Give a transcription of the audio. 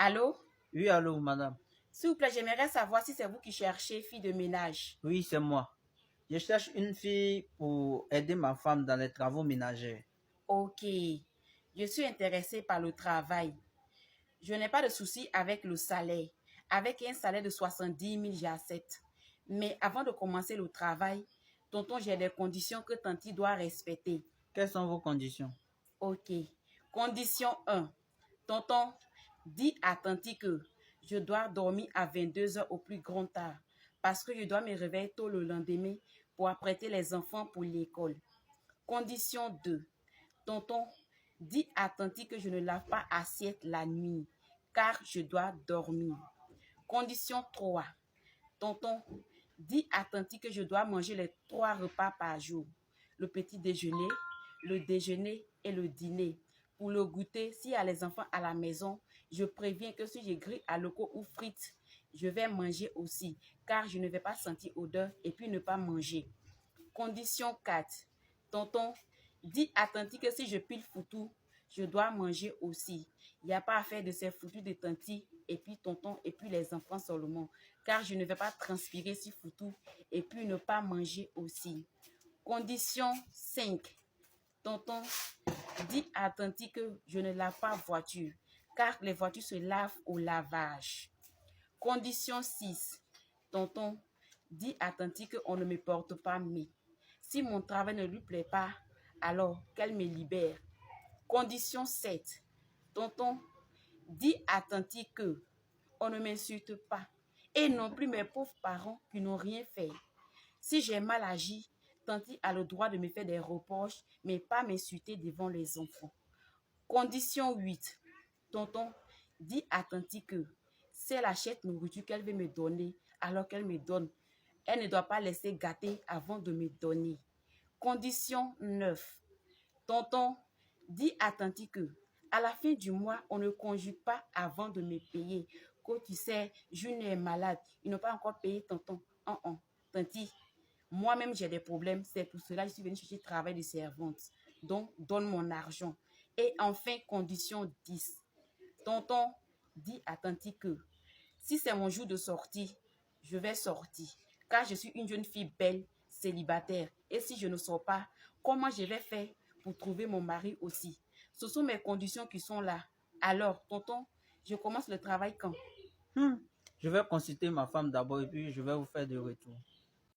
Allô? Oui, allô, madame. S'il vous plaît, j'aimerais savoir si c'est vous qui cherchez fille de ménage. Oui, c'est moi. Je cherche une fille pour aider ma femme dans les travaux ménagers. Ok. Je suis intéressée par le travail. Je n'ai pas de souci avec le salaire. Avec un salaire de 70 000, j'accepte. Mais avant de commencer le travail, tonton, j'ai des conditions que tanti doit respecter. Quelles sont vos conditions? Ok. Condition 1. Tonton, dis à tanti que je dois dormir à 22 heures au plus grand tard parce que je dois me réveiller tôt le lendemain pour apprêter les enfants pour l'école. Condition 2. Tonton, dis à tanti que je ne lave pas assiette la nuit car je dois dormir. Condition 3. Tonton, dis à tanti que je dois manger les 3 repas par jour. Le petit déjeuner, le déjeuner et le dîner. Pour le goûter, s'il y a les enfants à la maison, je préviens que si je grille à loco ou frites, je vais manger aussi, car je ne vais pas sentir odeur et puis ne pas manger. Condition 4. Tonton, dis à tanti que si je pile foutou, je dois manger aussi. Il n'y a pas à faire de ces foutus de tanti et puis tonton et puis les enfants seulement. Car je ne vais pas transpirer si foutu et puis ne pas manger aussi. Condition 5. Tonton, dis à tanti que je ne lave pas voiture. Car les voitures se lavent au lavage. Condition 6. Tonton, dis à tanti qu'on ne me porte pas mais. Si mon travail ne lui plaît pas, alors qu'elle me libère. Condition 7. Tonton, dis à tanti que on ne m'insulte pas. Et non plus mes pauvres parents qui n'ont rien fait. Si j'ai mal agi, tanti a le droit de me faire des reproches, mais pas m'insulter devant les enfants. Condition 8. Tonton, dis à tanti que si elle achète nourriture qu'elle veut me donner, alors qu'elle me donne, elle ne doit pas laisser gâter avant de me donner. Condition 9. Tonton, dis à tanti que à la fin du mois, on ne conjugue pas avant de me payer. Quand tu sais, June est malade, ils n'ont pas encore payé tonton. Tanti, moi-même j'ai des problèmes, c'est pour cela que je suis venue chercher travail de servante. Donc, donne mon argent. Et enfin, condition 10. Tonton, dis à tanti que si c'est mon jour de sortie, je vais sortir. Car je suis une jeune fille belle, célibataire. Et si je ne sors pas, comment je vais faire pour trouver mon mari aussi? Ce sont mes conditions qui sont là. Alors, tonton, je commence le travail quand? Je vais consulter ma femme d'abord et puis je vais vous faire de retour.